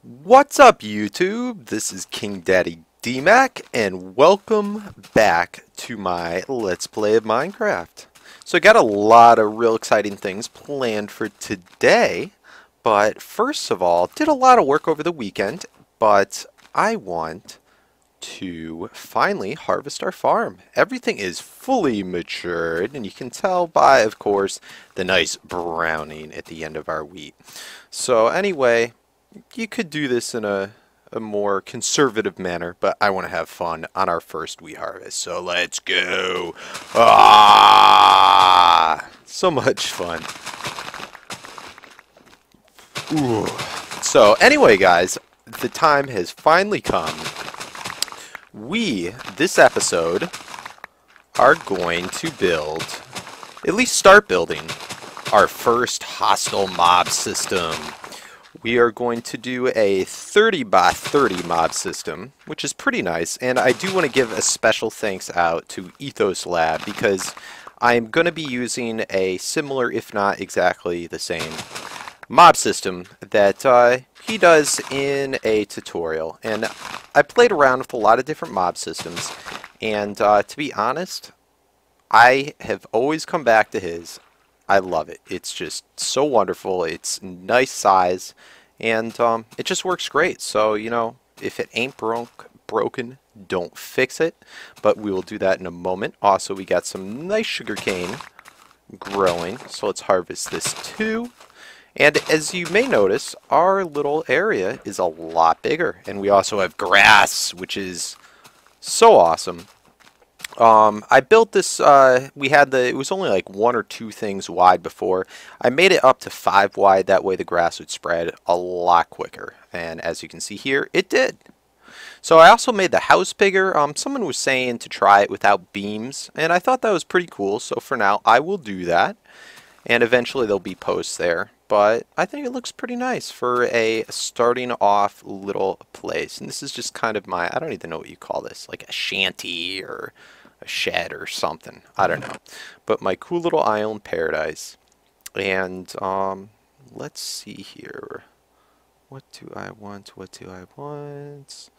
What's up, YouTube? This is KingDaddyDMAC, and welcome back to my Let's Play of Minecraft. So I got a lot of real exciting things planned for today, but first of all, did a lot of work over the weekend, but I want to finally harvest our farm. Everything is fully matured, and you can tell by, of course, the nice browning at the end of our wheat. So anyway, you could do this in a more conservative manner, but I want to have fun on our first wheat harvest. So let's go. Ah! So much fun. Ooh. So anyway, guys, the time has finally come. This episode, are going to build, at least start building, our first hostile mob system. We are going to do a 30 by 30 mob system, which is pretty nice, and I do want to give a special thanks out to Ethos Lab because I'm going to be using a similar, if not exactly the same, mob system that he does in a tutorial. And I played around with a lot of different mob systems, and to be honest, I have always come back to his. I love it. It's just so wonderful. It's nice size, and it just works great. So, you know, if it ain't broken, don't fix it. But we will do that in a moment. Also, we got some nice sugarcane growing, so let's harvest this too. And as you may notice, our little area is a lot bigger, and we also have grass, which is so awesome. I built this, it was only like one or two things wide before. I made it up to 5 wide, that way the grass would spread a lot quicker. And as you can see here, it did. So I also made the house bigger. Someone was saying to try it without beams, and I thought that was pretty cool. So for now, I will do that. And eventually there'll be posts there. But I think it looks pretty nice for a starting off little place. And this is just kind of my, I don't even know what you call this, like a shanty or a shed or something. I don't know. But my cool little island paradise. And let's see here. What do I want? What do I want?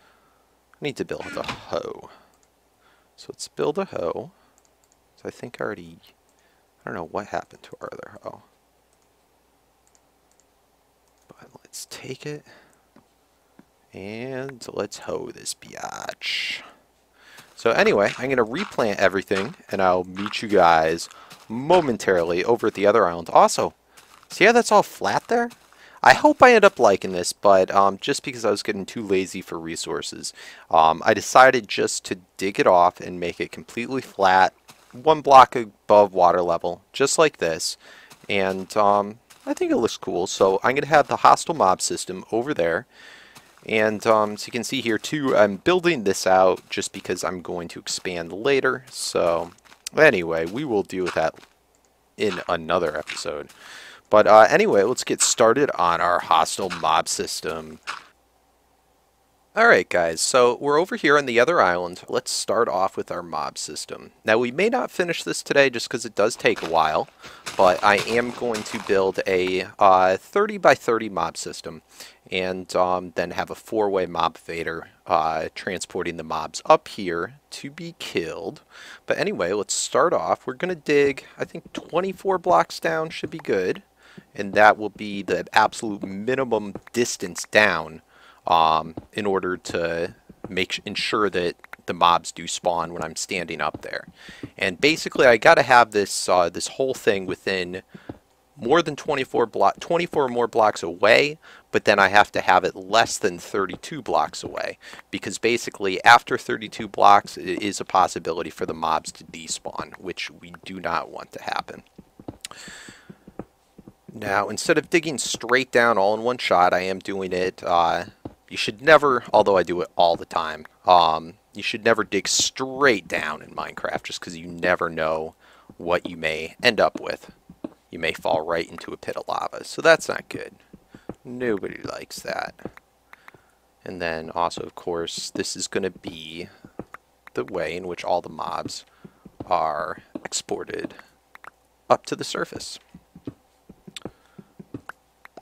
I need to build a hoe. So let's build a hoe. So I think I already, I don't know what happened to our other hoe. But let's take it. And let's hoe this biatch. So anyway, I'm going to replant everything, and I'll meet you guys momentarily over at the other island. Also, see how that's all flat there? I hope I end up liking this, but just because I was getting too lazy for resources, I decided just to dig it off and make it completely flat, 1 block above water level, just like this. And I think it looks cool. So I'm going to have the hostile mob system over there. And so you can see here too, I'm building this out just because I'm going to expand later. So anyway, we will deal with that in another episode. But anyway, let's get started on our hostile mob system. Alright guys, so we're over here on the other island. Let's start off with our mob system. Now we may not finish this today just because it does take a while, but I am going to build a 30 by 30 mob system and then have a 4-way mob vader transporting the mobs up here to be killed. But anyway, let's start off. We're going to dig, I think 24 blocks down should be good, and that will be the absolute minimum distance down in order to ensure that the mobs do spawn when I'm standing up there. And basically I got to have this this whole thing within more than 24 more blocks away, but then I have to have it less than 32 blocks away, because basically after 32 blocks it is a possibility for the mobs to despawn, which we do not want to happen. Now, instead of digging straight down all in one shot, I am doing it, you should never, although I do it all the time, you should never dig straight down in Minecraft just because you never know what you may end up with. You may fall right into a pit of lava, so that's not good. Nobody likes that. And then also, of course, this is going to be the way in which all the mobs are exported up to the surface.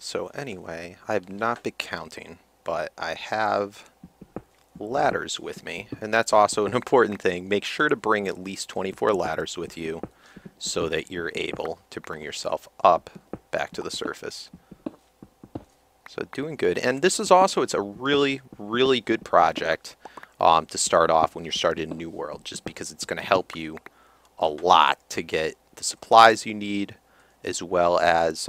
So anyway, I have not been counting, but I have ladders with me, and that's also an important thing. Make sure to bring at least 24 ladders with you so that you're able to bring yourself up back to the surface. So doing good. And this is also, it's a really, really good project to start off when you're starting a new world, just because it's going to help you a lot to get the supplies you need, as well as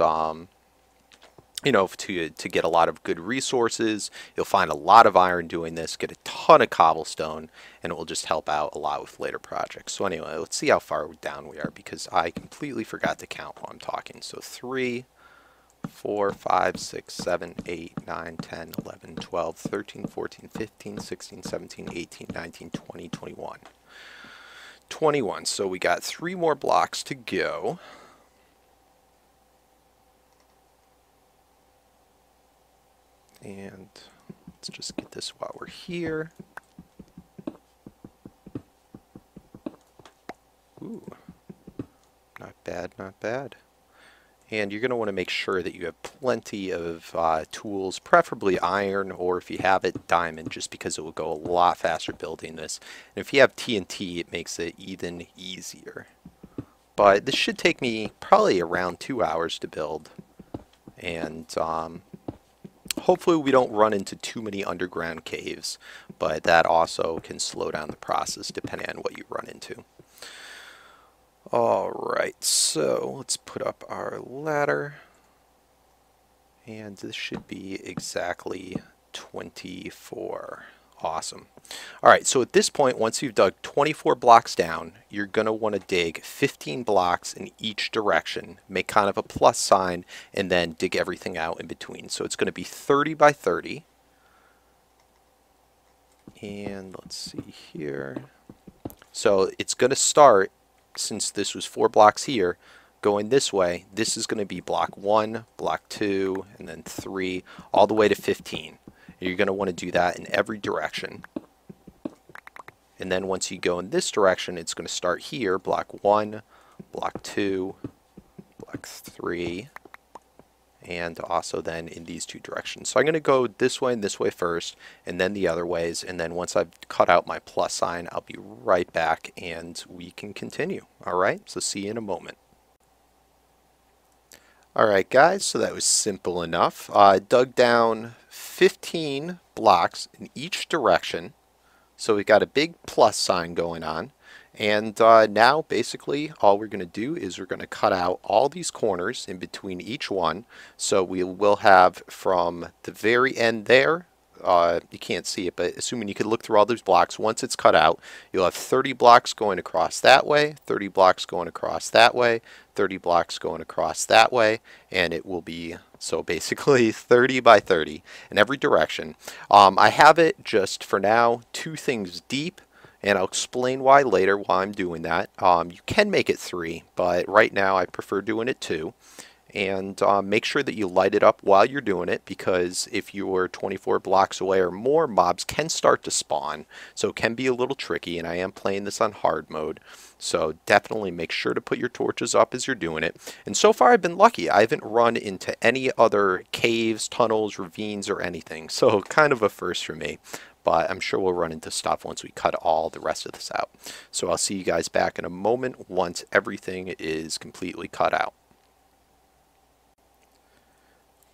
you know, to get a lot of good resources. You'll find a lot of iron doing this, get a ton of cobblestone, and it will just help out a lot with later projects. So anyway, let's see how far down we are, because I completely forgot to count while I'm talking. So 3, 4, 5, 6, 7, 8, 9, 10, 11, 12, 13, 14, 15, 16, 17, 18, 19, 20, 21. 21. So we got 3 more blocks to go. And let's just get this while we're here. Ooh, not bad, not bad. And you're going to want to make sure that you have plenty of tools, preferably iron, or if you have it, diamond, just because it will go a lot faster building this. And if you have TNT, it makes it even easier. But this should take me probably around 2 hours to build. And hopefully we don't run into too many underground caves, but that also can slow down the process depending on what you run into. Alright, so let's put up our ladder, and this should be exactly 24. Awesome. Alright, so at this point, once you've dug 24 blocks down, you're going to want to dig 15 blocks in each direction, make kind of a plus sign, and then dig everything out in between. So it's going to be 30 by 30. And let's see here. So it's going to start, since this was 4 blocks here, going this way. This is going to be block 1, block 2, and then 3, all the way to 15. You're going to want to do that in every direction. And then once you go in this direction, it's going to start here, block 1, block 2, block 3, and also then in these 2 directions. So I'm going to go this way and this way first, and then the other ways, and then once I've cut out my plus sign, I'll be right back and we can continue. Alright, so see you in a moment. Alright guys, so that was simple enough. I dug down 15 blocks in each direction, so we've got a big plus sign going on. And now basically all we're going to do is we're going to cut out all these corners in between each one. So we will have from the very end there, you can't see it, but assuming you could look through all those blocks, once it's cut out, you'll have 30 blocks going across that way, 30 blocks going across that way, 30 blocks going across that way, and it will be, so basically 30 by 30 in every direction. I have it just for now 2 things deep, and I'll explain why later while I'm doing that. You can make it 3, but right now I prefer doing it 2. And make sure that you light it up while you're doing it, because if you're 24 blocks away or more, mobs can start to spawn. So it can be a little tricky, and I am playing this on hard mode. So definitely make sure to put your torches up as you're doing it. And so far I've been lucky. I haven't run into any other caves, tunnels, ravines, or anything. So kind of a first for me. But I'm sure we'll run into stuff once we cut all the rest of this out. So I'll see you guys back in a moment once everything is completely cut out.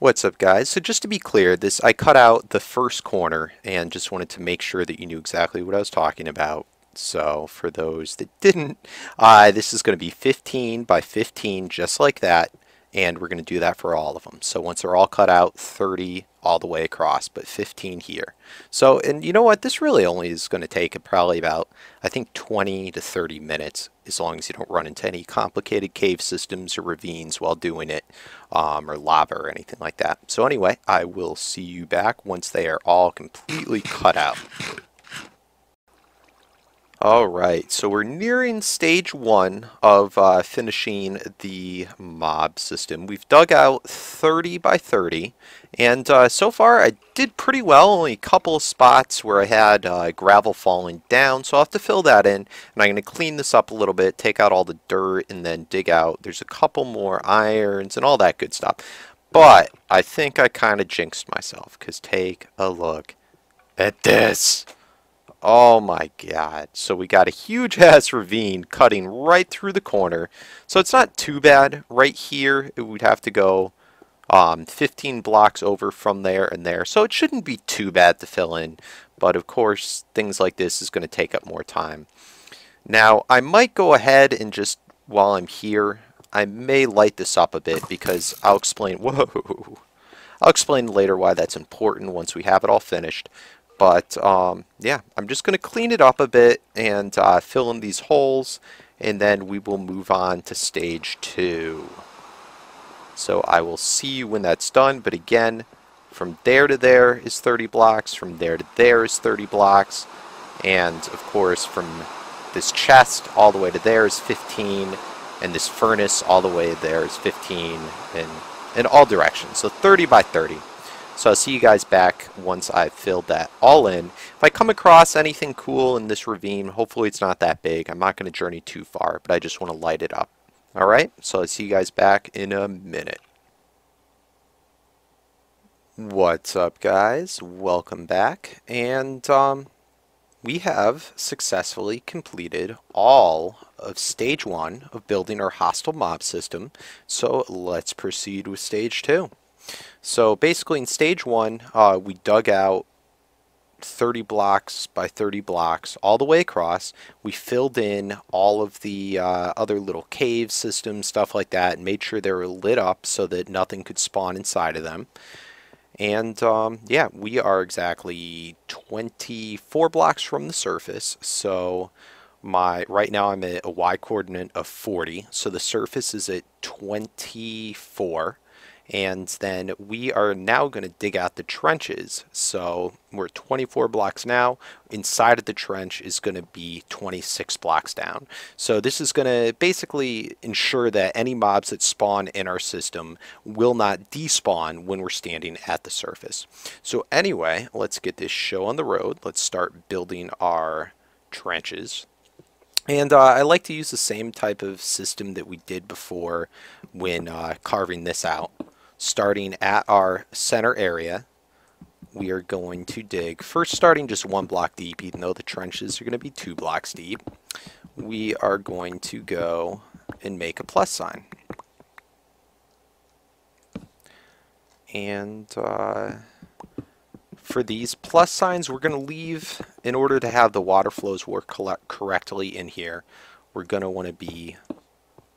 What's up guys? So just to be clear, I cut out the first corner and just wanted to make sure that you knew exactly what I was talking about. So for those that didn't, this is going to be 15 by 15 just like that, and we're going to do that for all of them. So once they're all cut out, 30 all the way across, but 15 here. So, and you know what, this really only is going to take probably about, I think, 20 to 30 minutes, as long as you don't run into any complicated cave systems or ravines while doing it, or lava or anything like that. So anyway, I will see you back once they are all completely cut out. Alright, so we're nearing stage 1 of finishing the mob system. We've dug out 30 by 30, and so far I did pretty well. Only a couple of spots where I had gravel falling down, so I'll have to fill that in. And I'm going to clean this up a little bit, take out all the dirt, and then dig out. There's a couple more irons and all that good stuff. But I think I kind of jinxed myself, because take a look at this. Oh my god. So we got a huge ass ravine cutting right through the corner. So it's not too bad. Right here, it would have to go 15 blocks over from there and there. So it shouldn't be too bad to fill in. But of course, things like this is going to take up more time. Now, I might go ahead and just, while I'm here, I may light this up a bit because I'll explain, whoa, I'll explain later why that's important once we have it all finished. But yeah, I'm just going to clean it up a bit and fill in these holes, and then we will move on to stage 2. So I will see you when that's done, but again, from there to there is 30 blocks, from there to there is 30 blocks, and of course from this chest all the way to there is 15, and this furnace all the way there is 15 in all directions. So 30 by 30. So I'll see you guys back once I've filled that all in. If I come across anything cool in this ravine, hopefully it's not that big. I'm not going to journey too far, but I just want to light it up. Alright, so I'll see you guys back in a minute. What's up, guys? Welcome back. And we have successfully completed all of stage 1 of building our hostile mob system. So let's proceed with stage 2. So basically in stage 1, we dug out 30 blocks by 30 blocks all the way across. We filled in all of the other little cave systems, stuff like that, and made sure they were lit up so that nothing could spawn inside of them. And yeah, we are exactly 24 blocks from the surface. So right now I'm at a y coordinate of 40. So the surface is at 24. And then we are now going to dig out the trenches. So we're 24 blocks now. Inside of the trench is going to be 26 blocks down. So this is going to basically ensure that any mobs that spawn in our system will not despawn when we're standing at the surface. So anyway, let's get this show on the road. Let's start building our trenches. And I like to use the same type of system that we did before when carving this out. Starting at our center area, we are going to dig, first starting just 1 block deep, even though the trenches are going to be 2 blocks deep. We are going to go and make a plus sign. And for these plus signs, we're going to leave, in order to have the water flows work correctly in here, we're going to want to be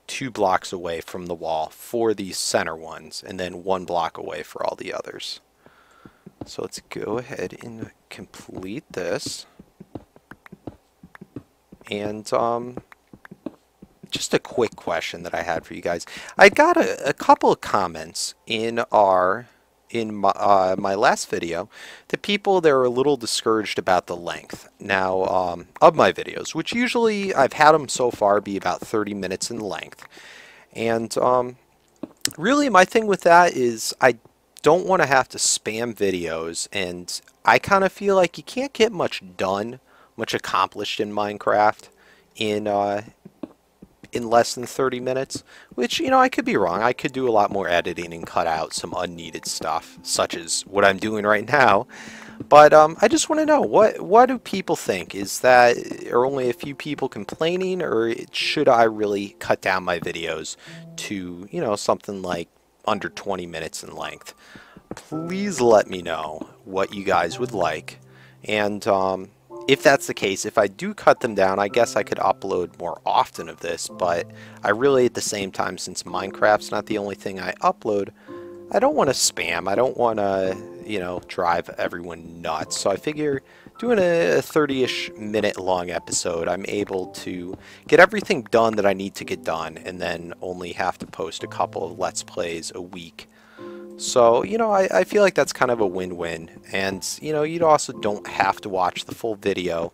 2 blocks away from the wall for these center ones, and then 1 block away for all the others. So let's go ahead and complete this. And just a quick question that I had for you guys. I got a couple of comments in my last video, the people that are a little discouraged about the length now of my videos, which usually I've had them so far be about 30 minutes in length. And really my thing with that is I don't want to have to spam videos, and I kind of feel like you can't get much done, much accomplished in Minecraft in less than 30 minutes, which, you know, I could be wrong. I could do a lot more editing and cut out some unneeded stuff, such as what I'm doing right now. But I just want to know, what do people think? Is that, are only a few people complaining, or should I really cut down my videos to, you know, something like under 20 minutes in length? Please let me know what you guys would like. And if that's the case, if I do cut them down, I guess I could upload more often of this, but I really, at the same time, since Minecraft's not the only thing I upload, I don't want to spam. I don't want to, you know, drive everyone nuts. So I figure doing a 30-ish minute long episode, I'm able to get everything done that I need to get done, and then only have to post a couple of Let's Plays a week. So, you know, I feel like that's kind of a win-win. And, you know, you also don't have to watch the full video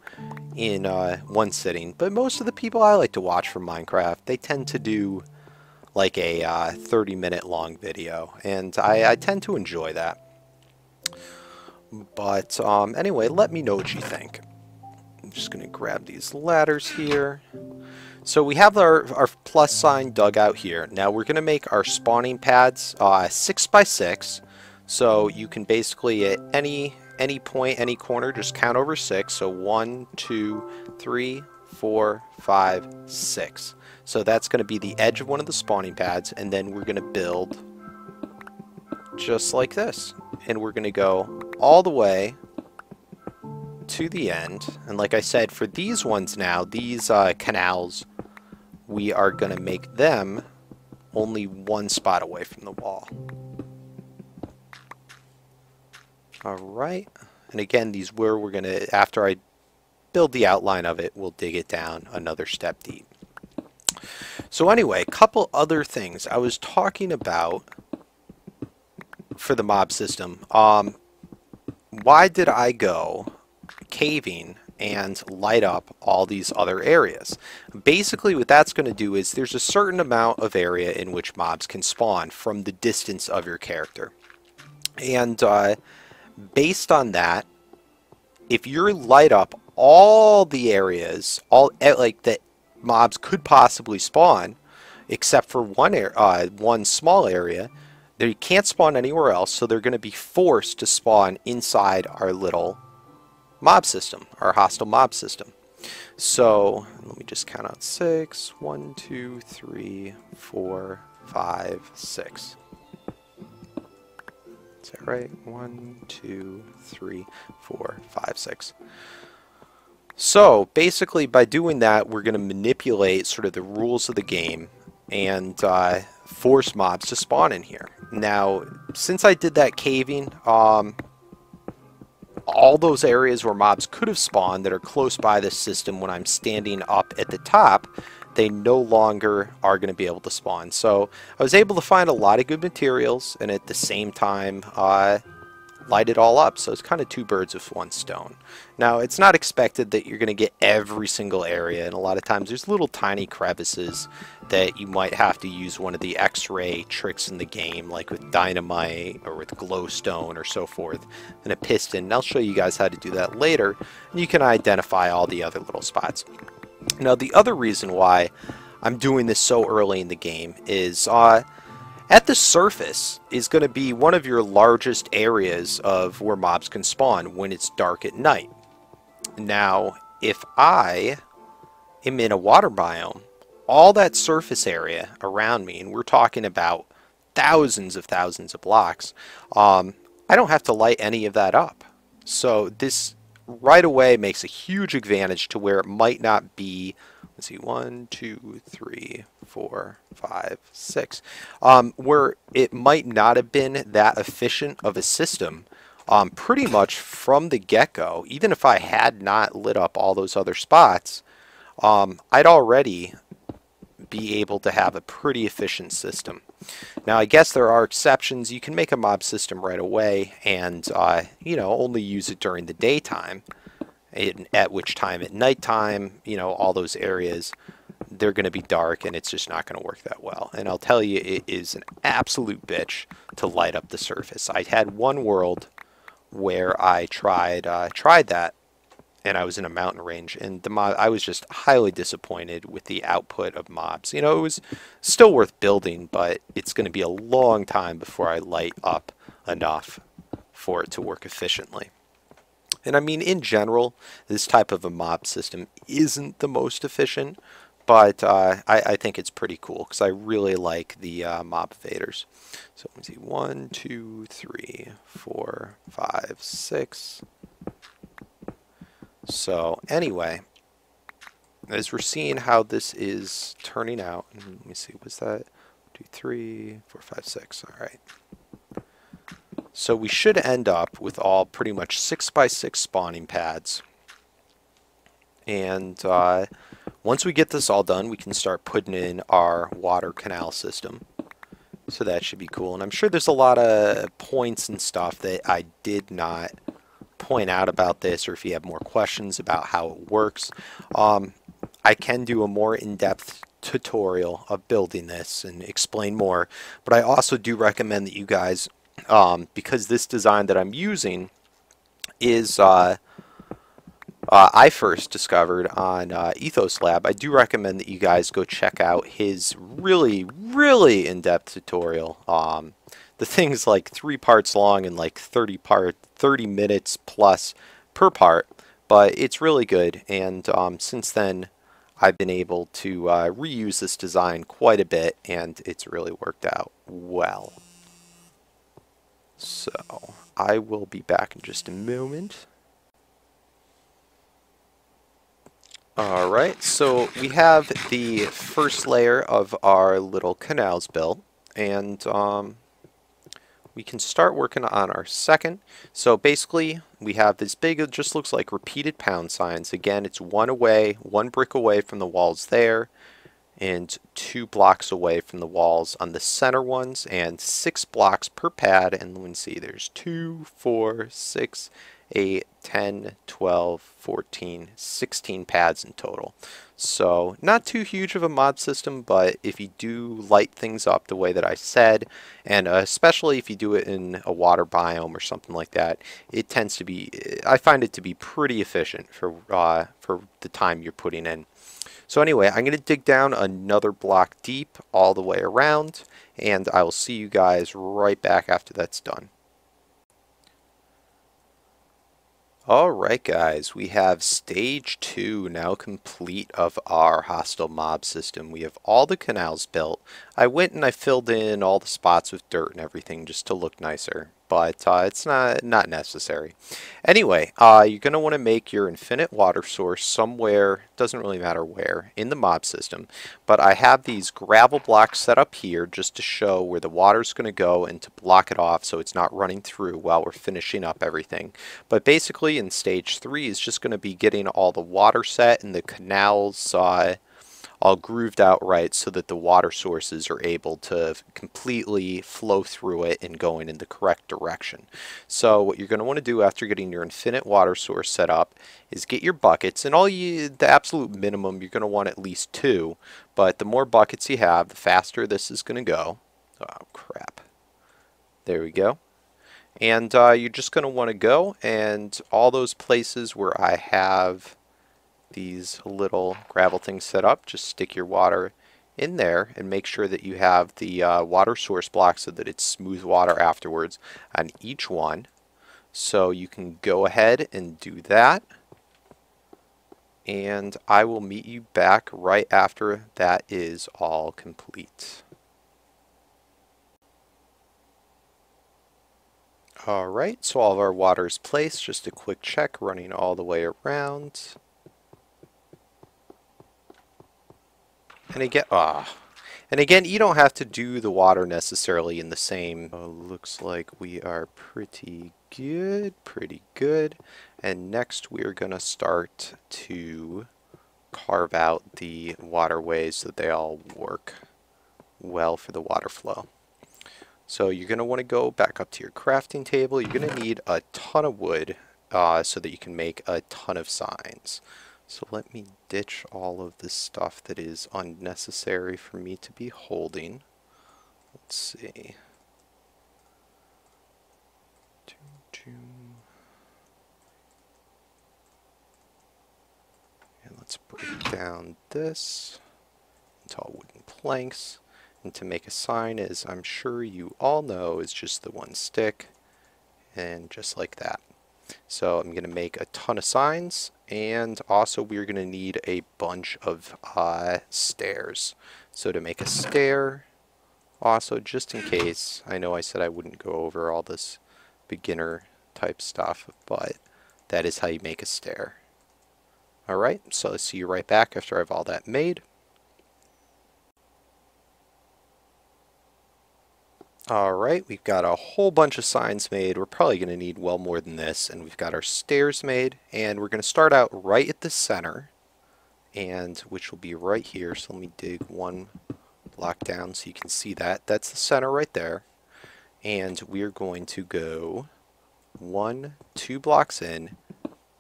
in one sitting. But most of the people I like to watch from Minecraft, they tend to do like a 30-minute long video. And I tend to enjoy that. But anyway, let me know what you think. I'm just going to grab these ladders here. So we have our plus sign dug out here. Now we're going to make our spawning pads 6 by 6. So you can basically at any point, any corner, just count over 6. So 1, 2, 3, 4, 5, 6. So that's going to be the edge of one of the spawning pads, and then we're going to build just like this. And we're going to go all the way to the end. And like I said, for these ones now, these canals, we are going to make them only one spot away from the wall. Alright, and again, these we're going to, after I build the outline of it, we'll dig it down another step deep. So anyway, a couple other things I was talking about for the mob system. Why did I go caving and light up all these other areas? Basically what that's going to do is there's a certain amount of area in which mobs can spawn from the distance of your character. And based on that, if you light up all the areas, like that mobs could possibly spawn, except for one small area, they can't spawn anywhere else, so they're going to be forced to spawn inside our little mob system, our hostile mob system. So let me just count out 6. 1, 2, 3, 4, 5, 6. Is that right? 1, 2, 3, 4, 5, 6. So basically by doing that, we're going to manipulate sort of the rules of the game and force mobs to spawn in here. Now, since I did that caving, all those areas where mobs could have spawned that are close by this system when I'm standing up at the top, they no longer are going to be able to spawn. So I was able to find a lot of good materials and at the same time light it all up. So it's kind of two birds with one stone. Now it's not expected that you're going to get every single area, and a lot of times there's little tiny crevices that you might have to use one of the X-ray tricks in the game, like with dynamite or with glowstone or so forth, and a piston. And I'll show you guys how to do that later, and you can identify all the other little spots. Now the other reason why I'm doing this so early in the game is at the surface is going to be one of your largest areas of where mobs can spawn when it's dark at night. Now, if I am in a water biome, all that surface area around me, and we're talking about thousands of blocks, I don't have to light any of that up. So this right away makes a huge advantage to where it might not be, let's see, 1, 2, 3, 4, 5, 6, where it might not have been that efficient of a system pretty much from the get-go. Even if I had not lit up all those other spots, I'd already be able to have a pretty efficient system. Now I guess there are exceptions. You can make a mob system right away and you know, only use it during the daytime, at which time at nighttime, you know, all those areas, they're going to be dark and it's just not going to work that well. And I'll tell you, it is an absolute bitch to light up the surface. I had one world where I tried that, and I was in a mountain range, and I was just highly disappointed with the output of mobs. You know, it was still worth building, but it's going to be a long time before I light up enough for it to work efficiently. And I mean, in general, this type of a mob system isn't the most efficient, but I think it's pretty cool because I really like the mob evaders. So let me see, 1, 2, 3, 4, 5, 6. So anyway, as we're seeing how this is turning out, let me see, was that 2, 3, 4, 5, 6? All right. So we should end up with all pretty much 6 by 6 spawning pads. And once we get this all done, we can start putting in our water canal system. So that should be cool. And I'm sure there's a lot of points and stuff that I did not point out about this, or if you have more questions about how it works, I can do a more in-depth tutorial of building this and explain more. But I also do recommend that you guys, because this design that I'm using is I first discovered on Ethos Lab. I do recommend that you guys go check out his really, really in-depth tutorial. The thing's like 3 parts long and like 30 minutes plus per part, but it's really good. And since then, I've been able to reuse this design quite a bit, and it's really worked out well. So I will be back in just a moment. Alright, so we have the first layer of our little canals built, and we can start working on our second. So basically, we have this big, it just looks like repeated pound signs. Again, it's one brick away from the walls there, and 2 blocks away from the walls on the center ones, and 6 blocks per pad. And let's see, there's 2, 4, 6, 8, 10, 12, 14, 16 pads in total. So not too huge of a mod system, but if you do light things up the way that I said, and especially if you do it in a water biome or something like that, it tends to be, I find it to be pretty efficient for the time you're putting in. So anyway, I'm going to dig down another block deep all the way around, and I will see you guys right back after that's done. Alright guys, we have stage 2 now complete of our hostile mob system. We have all the canals built. I went and I filled in all the spots with dirt and everything just to look nicer, but it's not necessary. Anyway, you're going to want to make your infinite water source somewhere, doesn't really matter where, in the mob system. But I have these gravel blocks set up here just to show where the water's going to go and to block it off so it's not running through while we're finishing up everything. But basically in stage 3 is just going to be getting all the water set and the canals all grooved out right so that the water sources are able to completely flow through it and going in the correct direction. So what you're going to want to do after getting your infinite water source set up is get your buckets, and the absolute minimum you're going to want at least 2, but the more buckets you have, the faster this is going to go. Oh crap. There we go. And you're just going to want to go, and all those places where I have these little gravel things set up, just stick your water in there and make sure that you have the water source block so that it's smooth water afterwards on each one. So you can go ahead and do that, and I will meet you back right after that is all complete. Alright, so all of our water is placed. Just a quick check running all the way around. And again, you don't have to do the water necessarily in the same. Looks like we are pretty good. And next we're going to start to carve out the waterways so that they all work well for the water flow. So you're going to want to go back up to your crafting table. You're going to need a ton of wood so that you can make a ton of signs. So let me ditch all of this stuff that is unnecessary for me to be holding. Let's see. And let's break down this into all wooden planks. And to make a sign, as I'm sure you all know, is just the one stick. And just like that. So I'm going to make a ton of signs, and also we're going to need a bunch of stairs. So to make a stair, also just in case, I know I said I wouldn't go over all this beginner type stuff, but that is how you make a stair. Alright, so I'll see you right back after I have all that made. Alright, we've got a whole bunch of signs made. We're probably going to need well more than this. And we've got our stairs made. And we're going to start out right at the center, and which will be right here. So let me dig one block down so you can see that. That's the center right there. And we're going to go 2 blocks in,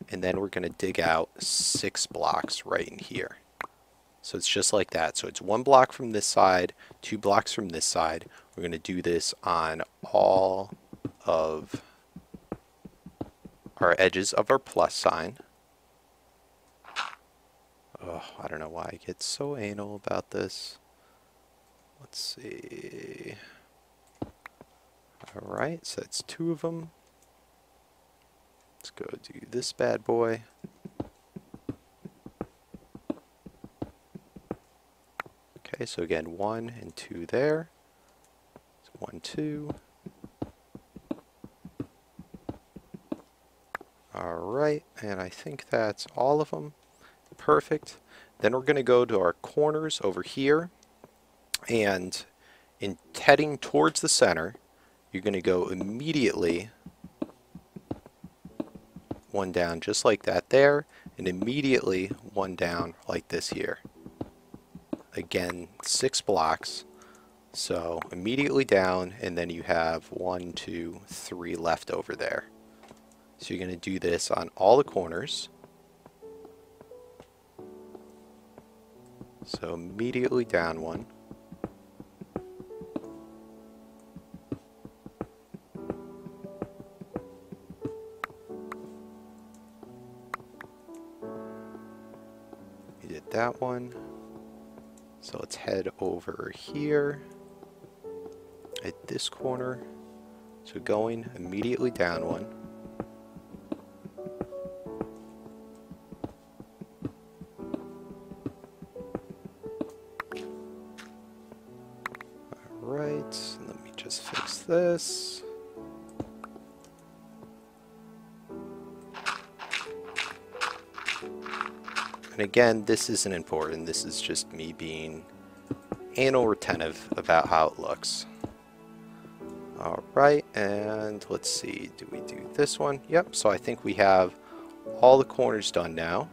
and then we're going to dig out 6 blocks right in here. So it's just like that. So it's 1 block from this side, 2 blocks from this side. We're going to do this on all of our edges of our plus sign. I don't know why I get so anal about this. Let's see. Alright, so that's 2 of them. Let's go do this bad boy. Okay, so again, 1 and 2 there. So 1, 2. Alright, and I think that's all of them. Perfect. Then we're going to go to our corners over here, and in heading towards the center, you're going to go immediately 1 down just like that there, and immediately 1 down like this here. Again, 6 blocks. So immediately down, and then you have 1, 2, 3 left over there. So you're going to do this on all the corners. So immediately down 1. You did that one. So let's head over here at this corner. So going immediately down 1. Alright, let me just fix this. And again, this isn't important, this is just me being anal retentive about how it looks. Alright, and let's see, do we do this one? Yep, so I think we have all the corners done now.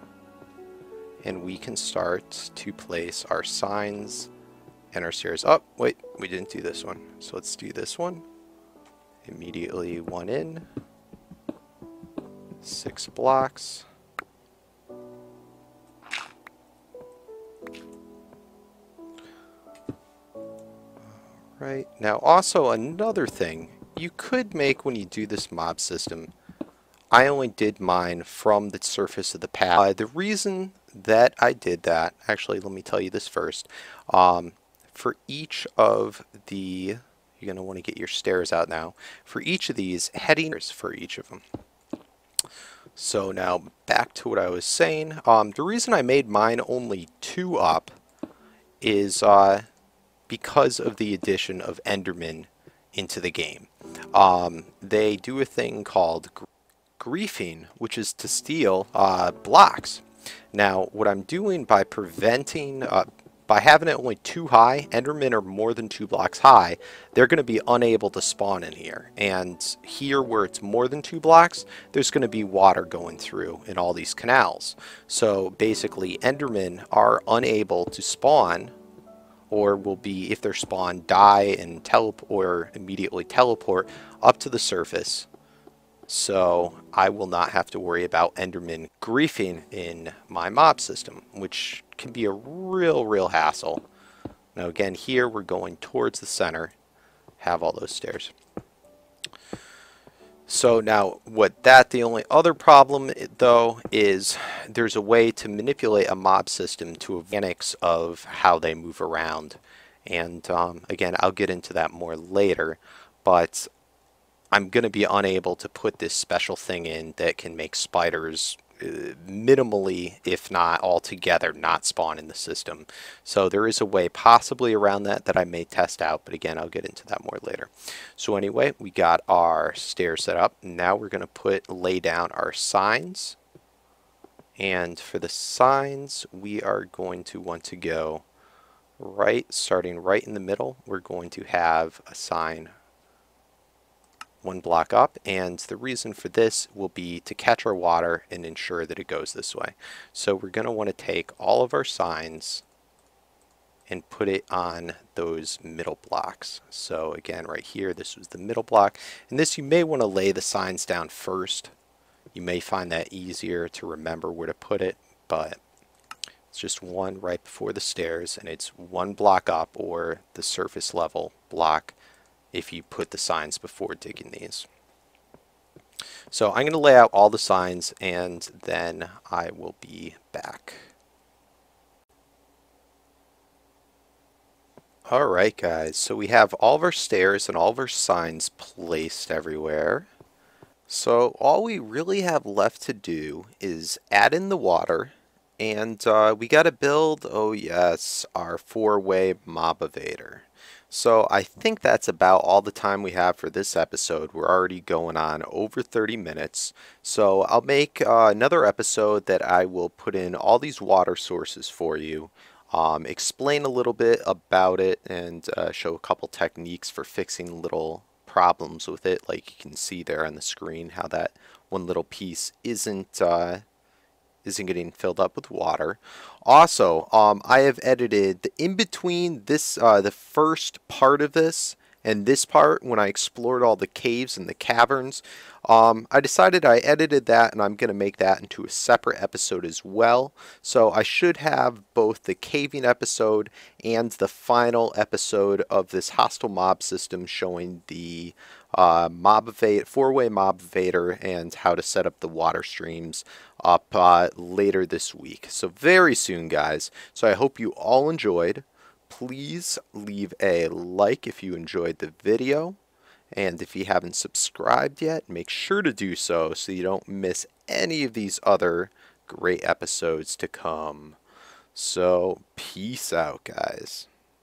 And we can start to place our signs and our stairs. Oh, wait, we didn't do this one. So let's do this one. Immediately 1 in. 6 blocks. Right. Now also another thing you could make when you do this mob system, I only did mine from the surface of the pad. The reason that I did that, actually let me tell you this first, for each of the, you're going to want to get your stairs out now, for each of these, headings for each of them. So now back to what I was saying, the reason I made mine only 2 up is because of the addition of Enderman into the game. They do a thing called griefing, which is to steal blocks. Now, what I'm doing by preventing, by having it only 2 high, Endermen are more than 2 blocks high, they're going to be unable to spawn in here. And here where it's more than 2 blocks, there's going to be water going through in all these canals. So basically, Endermen are unable to spawn, or will be, if they're spawned, die and or immediately teleport up to the surface. So I will not have to worry about Enderman griefing in my mob system, which can be a real hassle. Now again, here we're going towards the center, have all those stairs. So now the only other problem though is there's a way to manipulate a mob system to mechanics of how they move around. And again, I'll get into that more later, but I'm going to be unable to put this special thing in that can make spiders minimally, if not altogether, not spawn in the system. So there is a way possibly around that I may test out, but again, I'll get into that more later. So anyway, we got our stairs set up. Now we're going to lay down our signs. And for the signs, we are going to want to go starting right in the middle. We're going to have a sign 1 block up, and the reason for this will be to catch our water and ensure that it goes this way. So we're going to want to take all of our signs and put it on those middle blocks. So again, right here, this was the middle block, and this you may want to lay the signs down first. You may find that easier to remember where to put it, but it's just 1 right before the stairs, and it's 1 block up, or the surface level block, if you put the signs before digging these. So I'm going to lay out all the signs and then I will be back. Alright guys, so we have all of our stairs and all of our signs placed everywhere. So all we really have left to do is add in the water, and we got to build, oh yes, our four-way mob evader. So I think that's about all the time we have for this episode. We're already going on over 30 minutes. So I'll make another episode that I will put in all these water sources for you. Explain a little bit about it and show a couple techniques for fixing little problems with it, like you can see there on the screen how that one little piece isn't getting filled up with water. Also, I have edited the in between this the first part of this and this part when I explored all the caves and the caverns. I decided I edited that and I'm going to make that into a separate episode as well. So I should have both the caving episode and the final episode of this hostile mob system showing the four-way mob evader and how to set up the water streams up later this week. So very soon, guys. So I hope you all enjoyed. Please leave a like if you enjoyed the video. And if you haven't subscribed yet, make sure to do so you don't miss any of these other great episodes to come. So, peace out, guys.